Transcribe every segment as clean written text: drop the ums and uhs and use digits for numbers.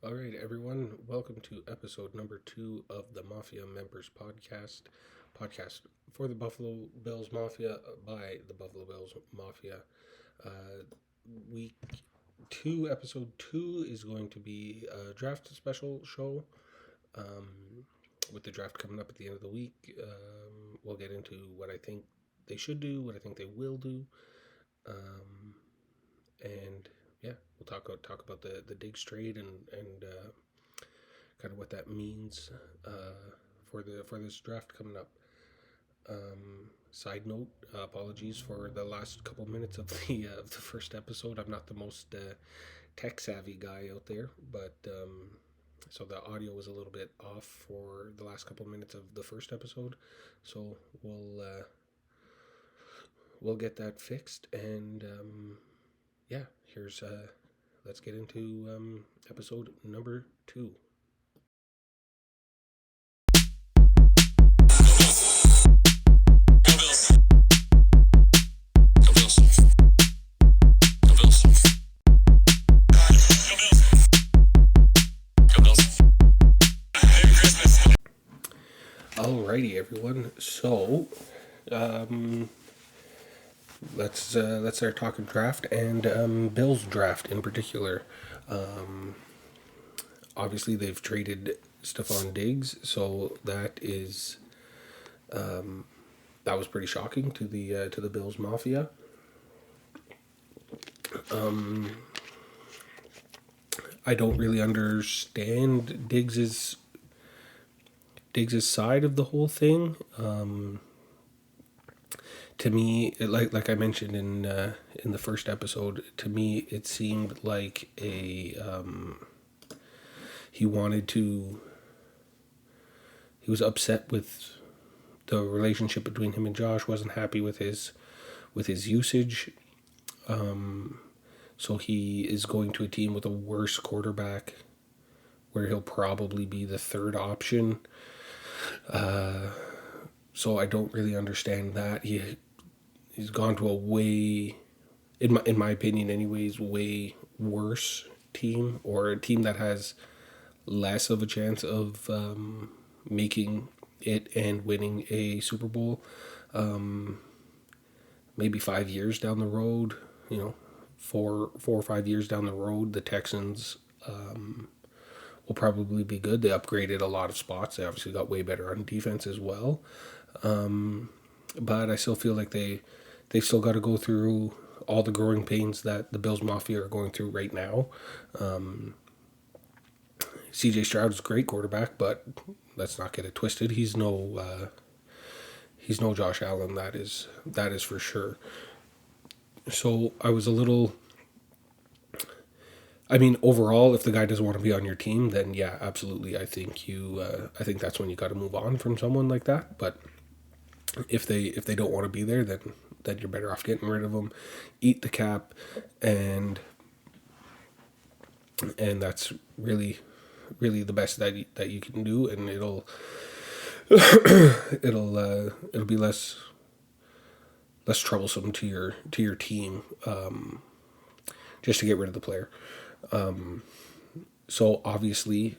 All right, everyone. Welcome to episode number 2 of the Mafia Members Podcast for the Buffalo Bills Mafia by the Buffalo Bills Mafia. Uh, week 2, episode 2 is going to be a draft special show. Um, with the draft coming up at the end of the week, we'll get into what I think they should do, what I think they will do. Um, and yeah, we'll talk about the Diggs trade and kind of what that means for this draft coming up. Side note: apologies for the last couple minutes of the first episode. I'm not the most tech savvy guy out there, but so the audio was a little bit off for the last couple minutes of the first episode. So we'll get that fixed, and yeah, here's let's get into episode number 2. Alrighty, everyone. So, um, let's start talking draft and Bills draft in particular. Um, Obviously, they've traded Stephon Diggs, so that was pretty shocking to the Bills Mafia. I don't really understand Diggs's side of the whole thing. To me, like I mentioned in the first episode, to me it seemed like he wanted to. He was upset with the relationship between him and Josh. Wasn't happy with his usage. So he is going to a team with a worse quarterback, where he'll probably be the third option. So I don't really understand that. He's gone to a way, in my opinion, anyways, way worse team, or a team that has less of a chance of making it and winning a Super Bowl. Maybe 5 years down the road, 4 or 5 years down the road, the Texans will probably be good. They upgraded a lot of spots. They obviously got way better on defense as well. But I still feel like they've still got to go through all the growing pains that the Bills Mafia are going through right now. CJ Stroud is a great quarterback, but let's not get it twisted. He's no Josh Allen. That is for sure. So I was a little. I mean, overall, if the guy doesn't want to be on your team, then yeah, absolutely. I think I think that's when you got to move on from someone like that. But if they don't want to be there, then you're better off getting rid of them. Eat the cap, and that's really the best that you can do, and it'll be less troublesome to your team, just to get rid of the player. So obviously,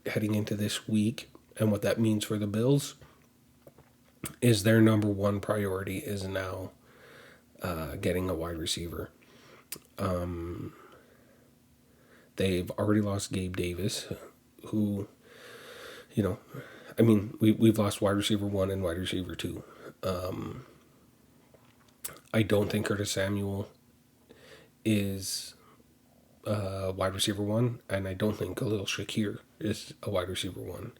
heading into this week, and what that means for the Bills is their number one priority is now getting a wide receiver. They've already lost Gabe Davis, who, I mean, we've lost wide receiver 1 and wide receiver 2. I don't think Curtis Samuel is wide receiver 1, and I don't think Khalil Shakir is a wide receiver 1.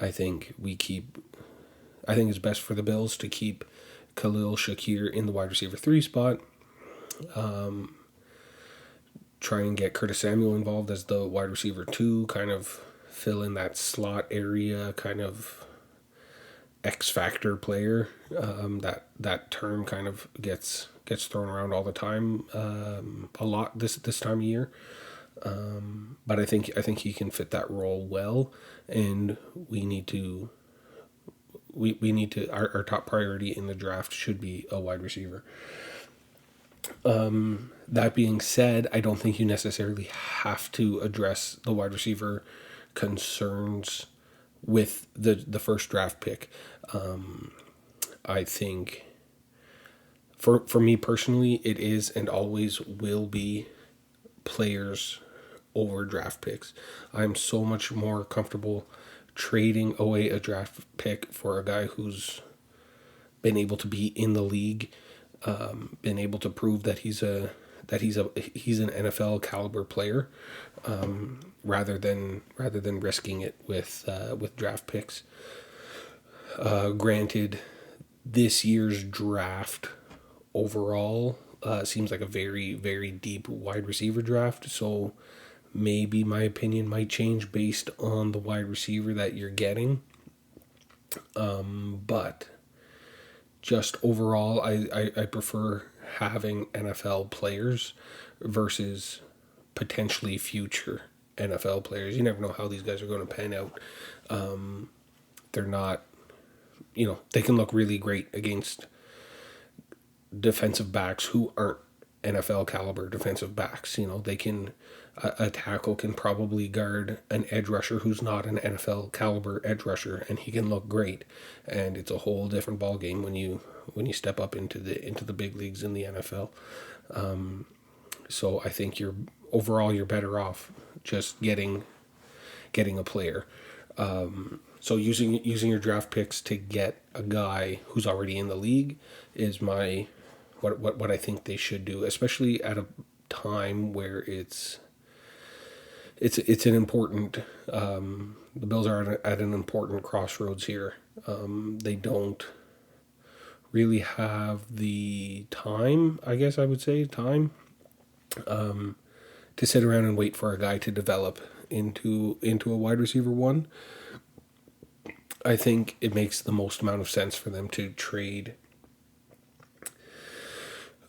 I think it's best for the Bills to keep Khalil Shakir in the wide receiver 3 spot. Try and get Curtis Samuel involved as the wide receiver 2, kind of fill in that slot area, kind of X factor player. That term kind of gets thrown around all the time, a lot this time of year. But I think he can fit that role well, and we need to. Our top priority in the draft should be a wide receiver. That being said, I don't think you necessarily have to address the wide receiver concerns with the first draft pick. I think for me personally, it is and always will be players over draft picks. I'm so much more comfortable trading away a draft pick for a guy who's been able to be in the league, been able to prove that he's an NFL caliber player, rather than risking it with draft picks. Granted, this year's draft overall seems like a very, very deep wide receiver draft. So maybe my opinion might change based on the wide receiver that you're getting. But just overall, I prefer having NFL players versus potentially future NFL players. You never know how these guys are going to pan out. They're not, they can look really great against defensive backs who aren't NFL caliber defensive backs. They can, a tackle can probably guard an edge rusher who's not an NFL caliber edge rusher, and he can look great. And it's a whole different ball game when you step up into the big leagues in the NFL. So I think you're better off just getting a player. So using your draft picks to get a guy who's already in the league is what I think they should do, especially at a time where it's an important. The Bills are at an important crossroads here. They don't really have the time, I guess I would say, to sit around and wait for a guy to develop into a wide receiver one. I think it makes the most amount of sense for them to trade.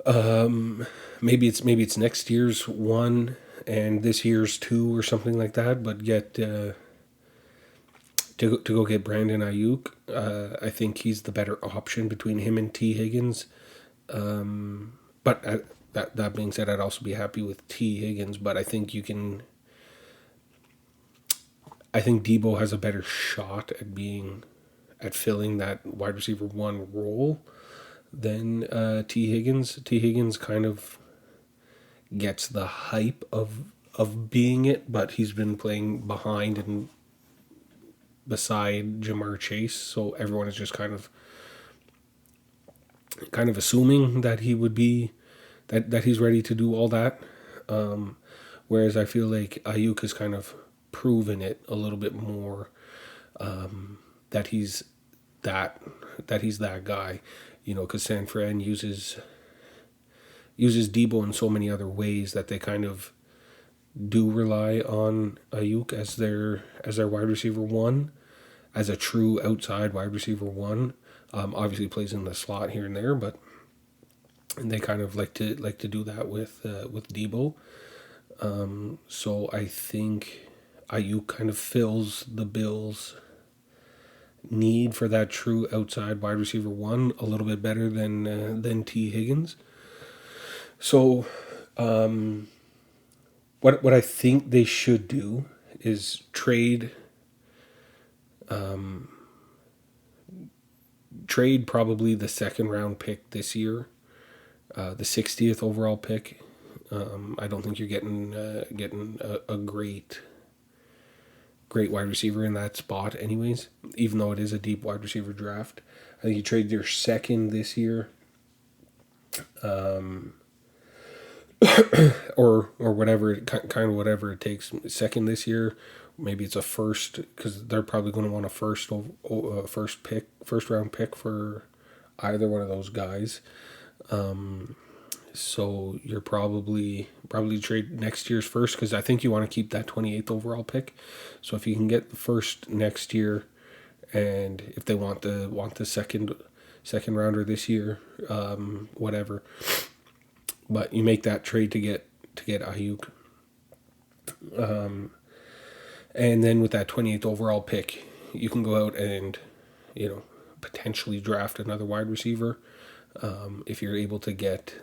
Maybe it's next year's one and this year's two or something like that, but get to go get Brandon Ayuk. I think he's the better option between him and T. Higgins. But that being said, I'd also be happy with T. Higgins, but I think Debo has a better shot at filling that wide receiver one role than T. Higgins. T. Higgins kind of gets the hype of being it, but he's been playing behind and beside Jamar Chase, so everyone is just kind of assuming that he would be that he's ready to do all that. Whereas I feel like Ayuk has kind of proven it a little bit more, that he's that guy, because San Fran uses Debo in so many other ways that they kind of do rely on Ayuk as their wide receiver one, as a true outside wide receiver one. Obviously plays in the slot here and there, but they kind of like to do that with Debo. So I think Ayuk kind of fills the Bills' need for that true outside wide receiver one a little bit better than T. Higgins. So what I think they should do is trade probably the second round pick this year, the 60th overall pick. I don't think you're getting a great wide receiver in that spot anyways, even though it is a deep wide receiver draft. I think you trade your second this year, or whatever, kind of whatever it takes. Second this year, maybe it's a first, because they're probably going to want a first round pick for either one of those guys. So you're probably trade next year's first, because I think you want to keep that 28th overall pick. So if you can get the first next year, and if they want the second rounder this year, whatever. But you make that trade to get Ayuk. And then with that 28th overall pick, you can go out and, potentially draft another wide receiver. If you're able to get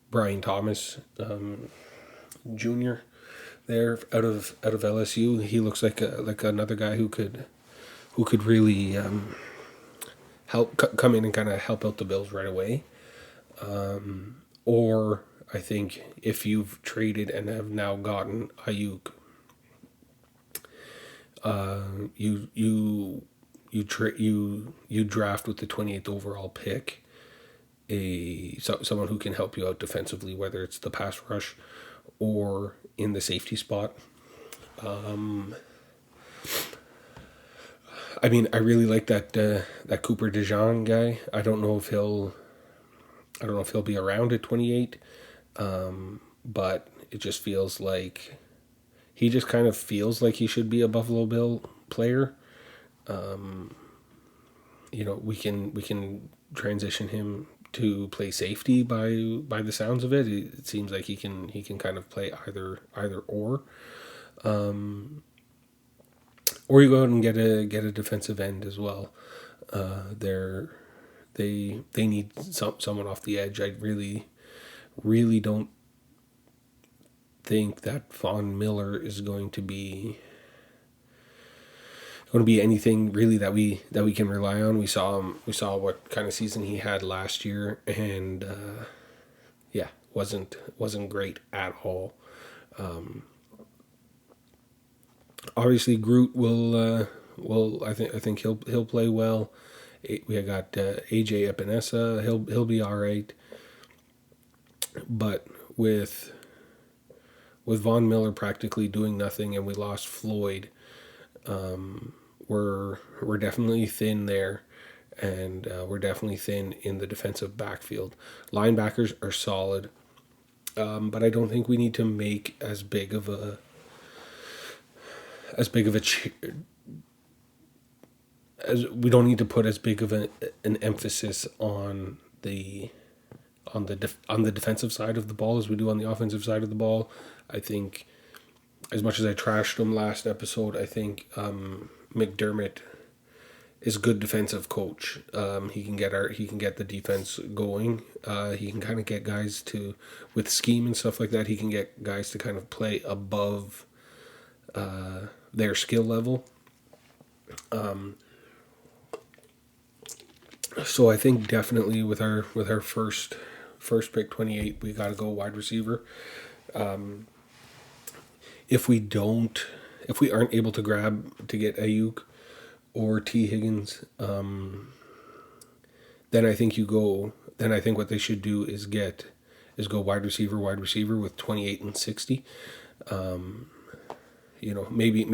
Brian Thomas Jr. there out of LSU. He looks like another guy who could really come in and kind of help out the Bills right away. Or I think if you've traded and have now gotten Ayuk, you draft with the 28th overall pick someone who can help you out defensively, whether it's the pass rush or in the safety spot. I mean, I really like that Cooper DeJean guy. I don't know if he'll be around at 28, but it just feels like he just kind of feels like he should be a Buffalo Bill player. We can transition him to play safety by the sounds of it. It seems like he can kind of play either or you go out and get a defensive end as well. They need someone off the edge. I really don't think that Von Miller is going to be anything really that we can rely on. We saw what kind of season he had last year, and wasn't great at all. Obviously, Groot will I think he'll play well. We got AJ Epinesa. He'll be all right, but with Von Miller practically doing nothing, and we lost Floyd. We're definitely thin there, and we're definitely thin in the defensive backfield. Linebackers are solid, but I don't think we need to make as big of we don't need to put as big of an emphasis on the defensive side of the ball as we do on the offensive side of the ball. I think, as much as I trashed him last episode, I think McDermott is a good defensive coach. He can get the defense going. He can kind of get guys to, with scheme and stuff like that, he can get guys to kind of play above their skill level. So I think definitely with our first pick 28, we got to go wide receiver. If we aren't able to get Ayuk or T Higgins, then I think what they should do is go wide receiver with 28 and 60. Maybe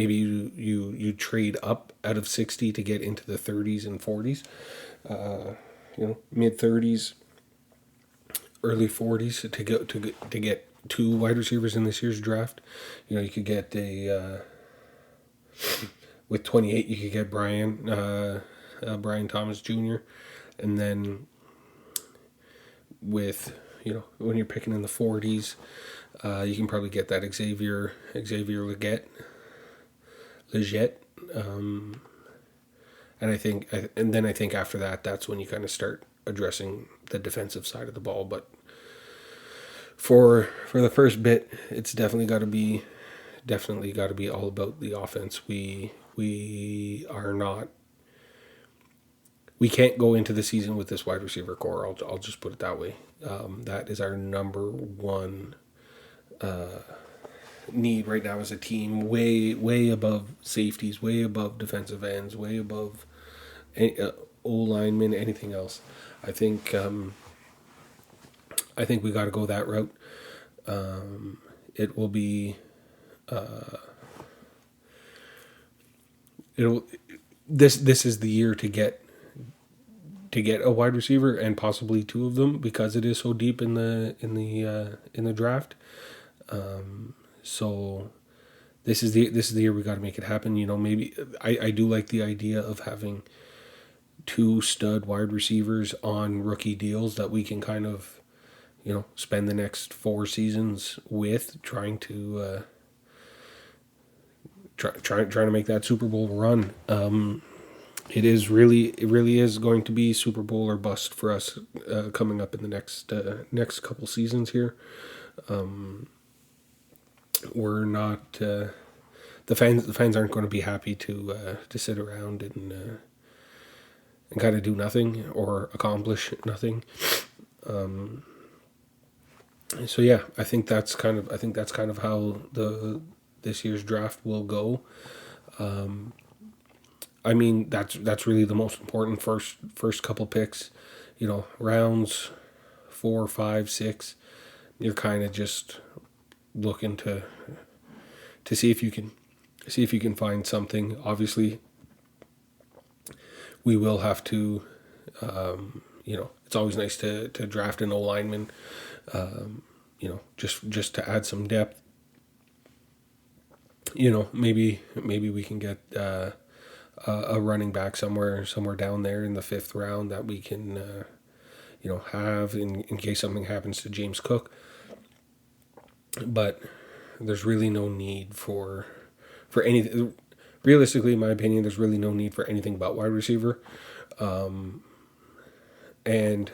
you trade up out of 60 to get into the 30s and 40s. Mid 30s, early 40s to get two wide receivers in this year's draft. You could get with 28, you could get Brian Thomas Jr. And then with, when you're picking in the 40s, you can probably get that Xavier Legette. And then I think after that, that's when you kind of start addressing the defensive side of the ball. But for the first bit, it's definitely got to be all about the offense. We can't go into the season with this wide receiver core. I'll just put it that way. That is our number one need right now as a team. Way above safeties, way above defensive ends, way above O-linemen, anything else. I think we got to go that route. It will be this is the year to get a wide receiver, and possibly two of them, because it is so deep in the draft. So this is the year we got to make it happen. Maybe I do like the idea of having two stud wide receivers on rookie deals that we can kind of spend the next 4 seasons with, trying to make that Super Bowl run. it really is going to be Super Bowl or bust for us coming up in the next couple seasons here. We're not the fans aren't going to be happy to sit around and kind of do nothing or accomplish nothing. So yeah, I think that's kind of how the this year's draft will go. I mean, that's really the most important first couple picks. You know, rounds 4, 5, 6. You're kind of just looking to see if you can find something. Obviously, we will have to. You know, it's always nice to draft an O lineman. You know, just to add some depth. You know, maybe we can get a running back somewhere down there in the 5th round that we can you know have in case something happens to James Cook. But there's really no need for anything. Realistically, in my opinion, there's really no need for anything but wide receiver, and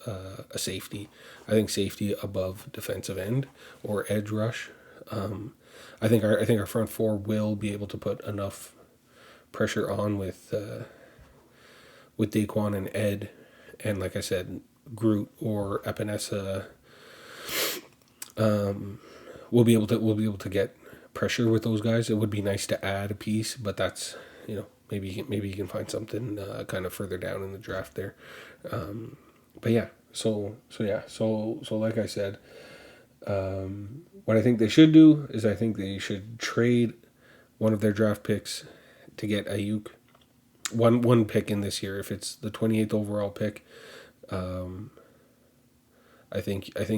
a safety. I think safety above defensive end or edge rush. I think our front four will be able to put enough pressure on with Daquan and Ed, and like I said, Groot or Epinesa. We'll be able to get pressure with those guys. It would be nice to add a piece, but that's, you know, maybe you can find something kind of further down in the draft there. But yeah, so like I said, what I think they should do is I think they should trade one of their draft picks to get Ayuk. One pick in this year. If it's the 28th overall pick, I think if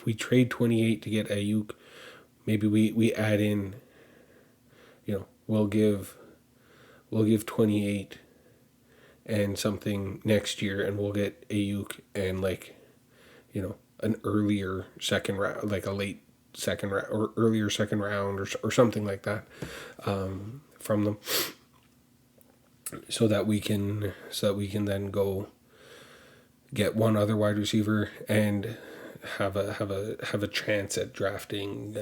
we trade 28 to get Ayuk, maybe we add in, you know, we'll give 28 and something next year, and we'll get Ayuk and, like, you know, an earlier second round, like a late second round or earlier second round or something like that, from them, so that we can then go get one other wide receiver and have a chance at drafting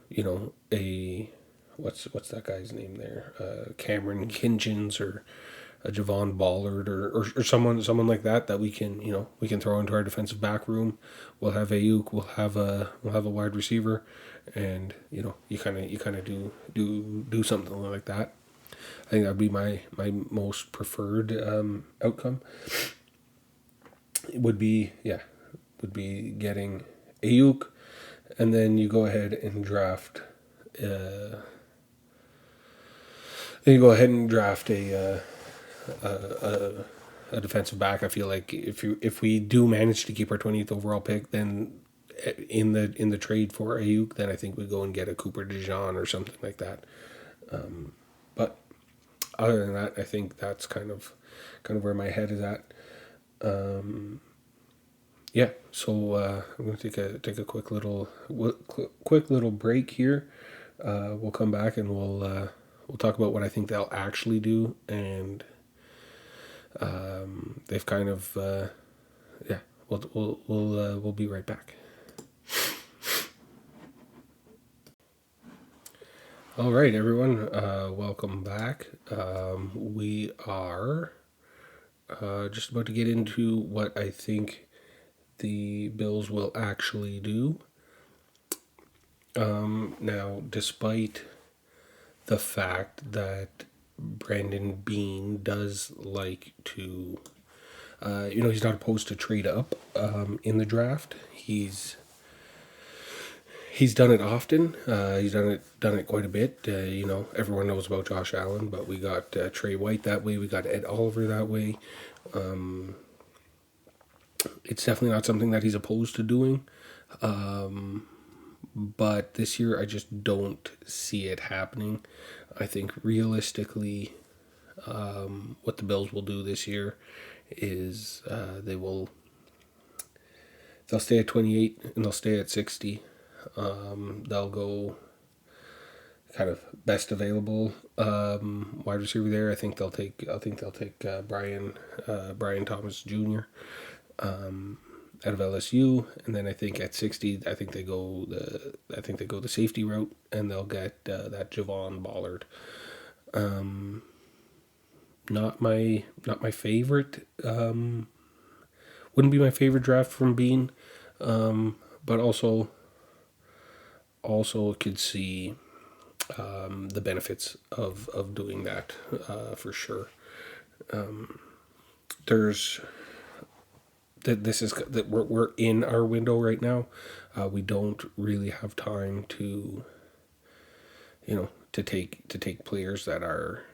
you know, a what's that guy's name there, Cameron Kinchins or a Javon Ballard or someone like that we can, you know, we can throw into our defensive back room. We'll have Ayuk, we'll have a wide receiver, and, you know, you kind of do something like that. I think that'd be my most preferred outcome. It would be getting Ayuk, and then you go ahead and draft. Then you go ahead and draft a defensive back. I feel like if we do manage to keep our 20th overall pick, then in the trade for Ayuk, then I think we go and get a Cooper DeJean or something like that. But other than that, I think that's kind of where my head is at. Yeah, so I'm going to take a quick little break here. We'll come back and we'll talk about what I think they'll actually do, and they've kind of yeah. We'll be right back. All right, everyone. Welcome back. We are just about to get into what I think the Bills will actually do. Now, despite the fact that Brandon Beane does like to, you know, he's not opposed to trade up in the draft. He's done it often. He's done it quite a bit. You know, everyone knows about Josh Allen, but we got Trey White that way. We got Ed Oliver that way. It's definitely not something that he's opposed to doing. But this year, I just don't see it happening. I think realistically, what the Bills will do this year is they'll stay at 28 and they'll stay at 60. They'll go kind of best available wide receiver there. I think they'll take Brian Thomas Jr. Out of LSU, and then I think at 60, I think they go the safety route, and they'll get that Javon Ballard. Not my favorite. Wouldn't be my favorite draft from Bean, but also could see the benefits of doing that for sure. There's this is that we're in our window right now. We don't really have time to take players that are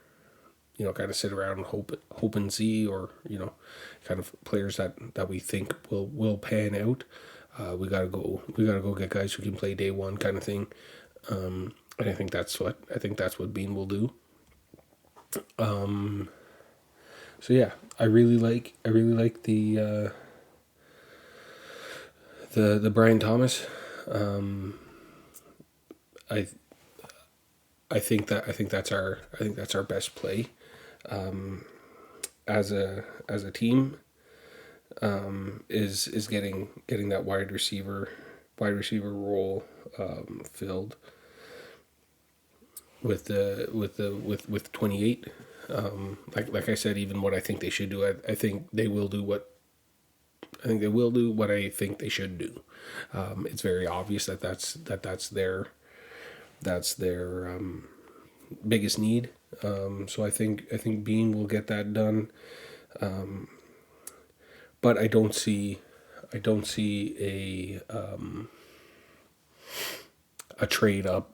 kind of sit around and hope and see, or kind of players that we think will pan out. We gotta go get guys who can play day one kind of thing. And I think that's what Bean will do. So yeah, I really like the Brian Thomas. I think that's our best play as a team. Is getting that wide receiver role filled with 28. Like I said, even what I think they should do, I think they will do what I think they should do. It's very obvious that's their biggest need. So I think Bean will get that done. But I don't see a trade up.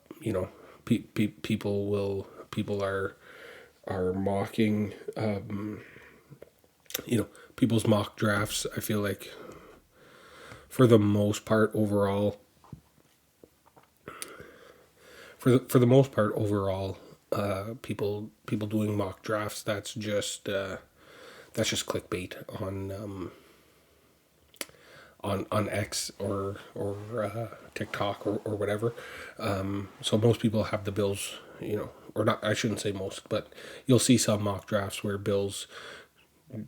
People are mocking people's mock drafts. I feel like for the most part overall, people doing mock drafts, that's just clickbait on X or TikTok or whatever. So most people have the Bills, or not. I shouldn't say most, but you'll see some mock drafts where Bills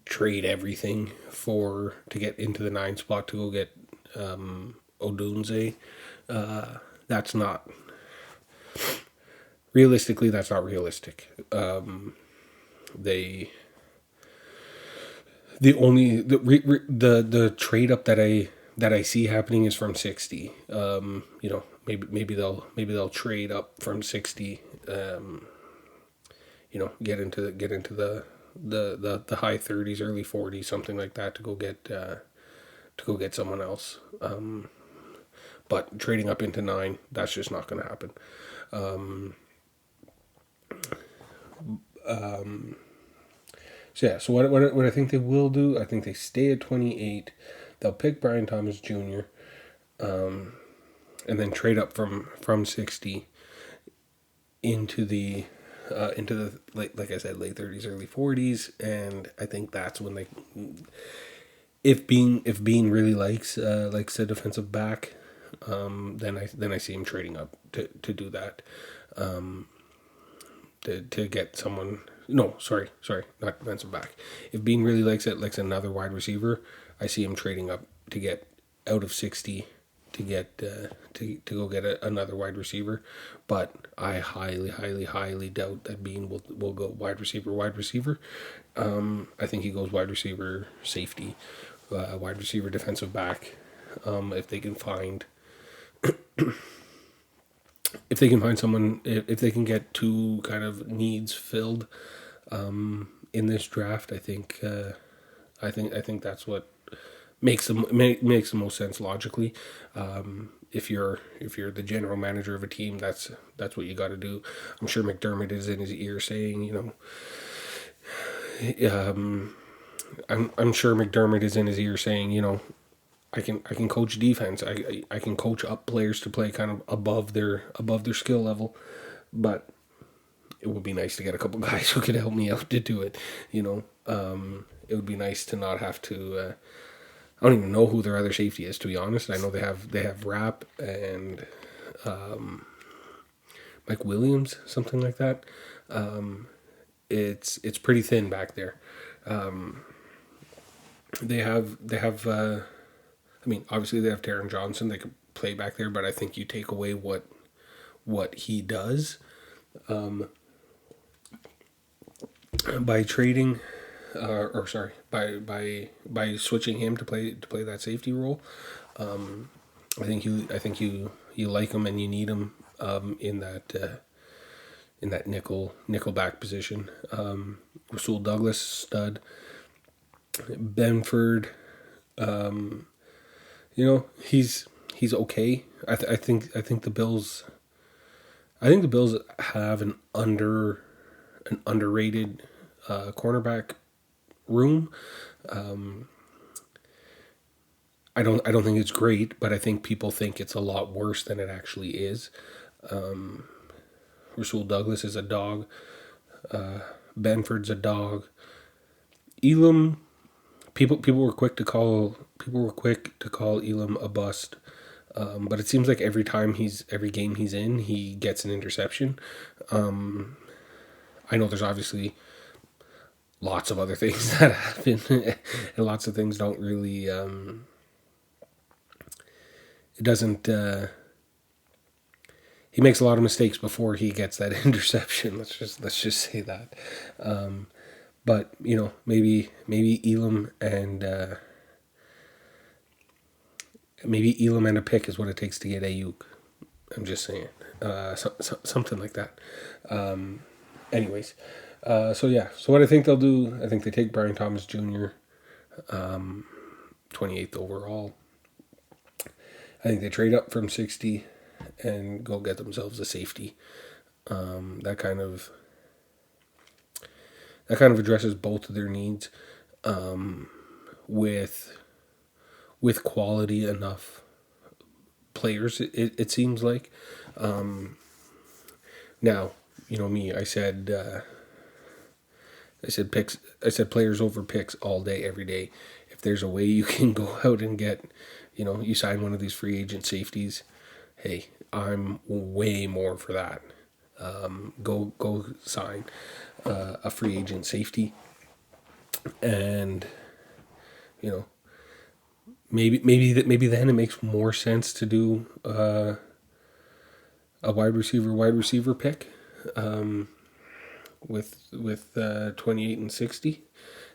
trade everything to get into the 9 spot to go get Odunze. That's not realistically. That's not realistic. The trade up that I see happening is from 60. Maybe they'll trade up from 60. Get into the high 30s, early 40s, something like that, to go get someone else. But trading up into 9, that's just not going to happen. So yeah, so what I think they will do, I think they stay at 28. They'll pick Brian Thomas Jr. And then trade up from 60 into the like I said, late 30s, early 40s, and I think that's when they, if Bean really likes a defensive back, then I see him trading up to do that, to get someone. No, sorry, not defensive back. If Bean really likes another wide receiver, I see him trading up to get out of 60 to get to go get another wide receiver. But I highly doubt that Bean will go wide receiver. I think he goes wide receiver, safety, wide receiver, defensive back. If they can find someone, if they can get two kind of needs filled in this draft, I think that's what makes the most sense logically. If you're the general manager of a team, that's what you got to do. I'm sure McDermott is in his ear saying, I'm sure McDermott is in his ear saying, I can coach defense. I can coach up players to play kind of above their skill level, but it would be nice to get a couple guys who could help me out to do it. It would be nice to not have to. I don't even know who their other safety is, to be honest. I know they have Rapp and Mike Williams, something like that. It's pretty thin back there. Um, they have. I mean, obviously they have Taron Johnson. They could play back there, but I think you take away what he does um, by trading, or sorry, by switching him to play that safety role. Um, I think you like him and you need him in that nickel back position. Rasul Douglas, stud. Benford, um, he's okay. I think the Bills. I think the Bills have an underrated cornerback room. Um, I don't think it's great, but I think people think it's a lot worse than it actually is. Um, Rasul Douglas is a dog. Benford's a dog. Elam, people were quick to call Elam a bust. But it seems like every game he's in, he gets an interception. Um, I know there's obviously lots of other things that happen, and lots of things don't really. It doesn't. He makes a lot of mistakes before he gets that interception. Let's just say that. But maybe Elam and a pick is what it takes to get Ayuk. I'm just saying, something like that. Anyways, so yeah. So what I think they'll do, I think they take Brian Thomas Jr. 28th overall. I think they trade up from 60 and go get themselves a safety. That kind of addresses both of their needs, with quality enough players. It seems like. Now, me. I said picks. I said players over picks all day, every day. If there's a way you can go out and get, you sign one of these free agent safeties, hey, I'm way more for that. Go sign a free agent safety, and maybe then it makes more sense to do a wide receiver pick, with 28 and 60,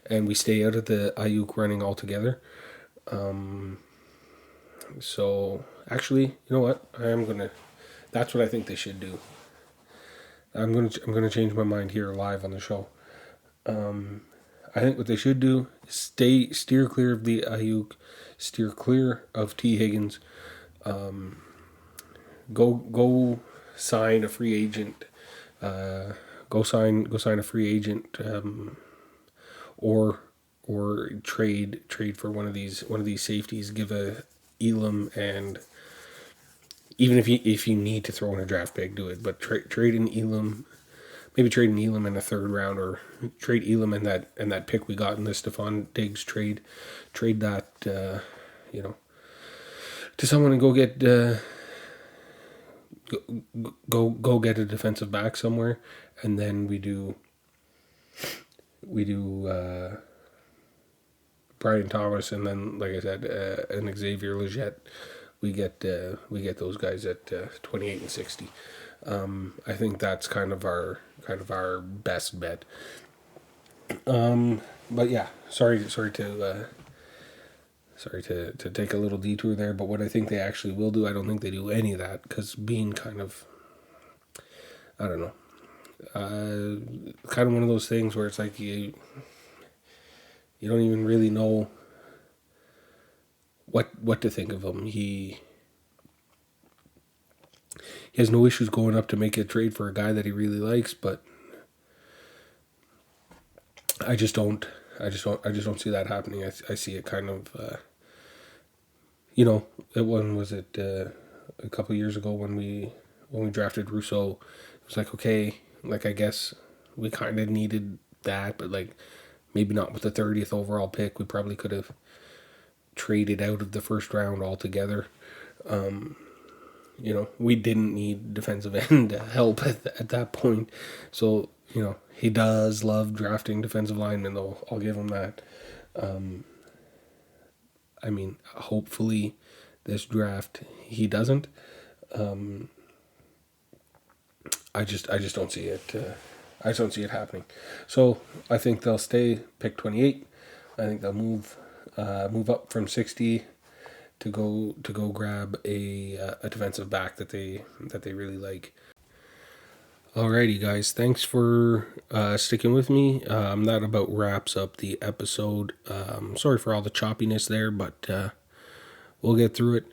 and we stay out of the Ayuk running altogether. So actually, you know what? That's what I think they should do. I'm gonna change my mind here live on the show. I think what they should do is steer clear of the Ayuk, steer clear of T. Higgins. Go sign a free agent. Go sign a free agent, or trade for one of these safeties. Give a Elam, and even if you need to throw in a draft pick, do it. But trade in Elam. Maybe trade an Elam in the third round, or trade Elam and that pick we got in the Stephon Diggs trade. Trade that, to someone, and go get go get a defensive back somewhere, and then we do Brian Thomas, and then, like I said, an Xavier Legette. We get those guys at 28 and 60. I think that's kind of our best bet. But yeah, sorry to take a little detour there. But what I think they actually will do, I don't think they do any of that, because being kind of, I don't know, kind of one of those things where it's like you don't even really know what to think of him. He has no issues going up to make a trade for a guy that he really likes, but I just don't see that happening. I see it kind of, was it a couple years ago when we drafted Rousseau. It was like, okay, like, I guess we kind of needed that, but like maybe not with the 30th overall pick. We probably could have traded out of the first round altogether. we didn't need defensive end help at that point. So, he does love drafting defensive linemen, though. I'll give him that. I mean, hopefully this draft he doesn't. I just don't see it. I just don't see it happening. So I think they'll stay pick 28. I think they'll move up from 60 to go grab a defensive back that they really like. Alrighty, guys. Thanks for sticking with me. That about wraps up the episode. Sorry for all the choppiness there, but we'll get through it.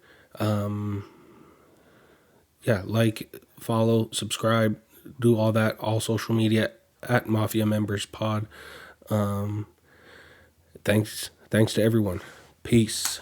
Yeah, like, follow, subscribe, do all that, all social media at Mafia Members Pod. Thanks to everyone. Peace.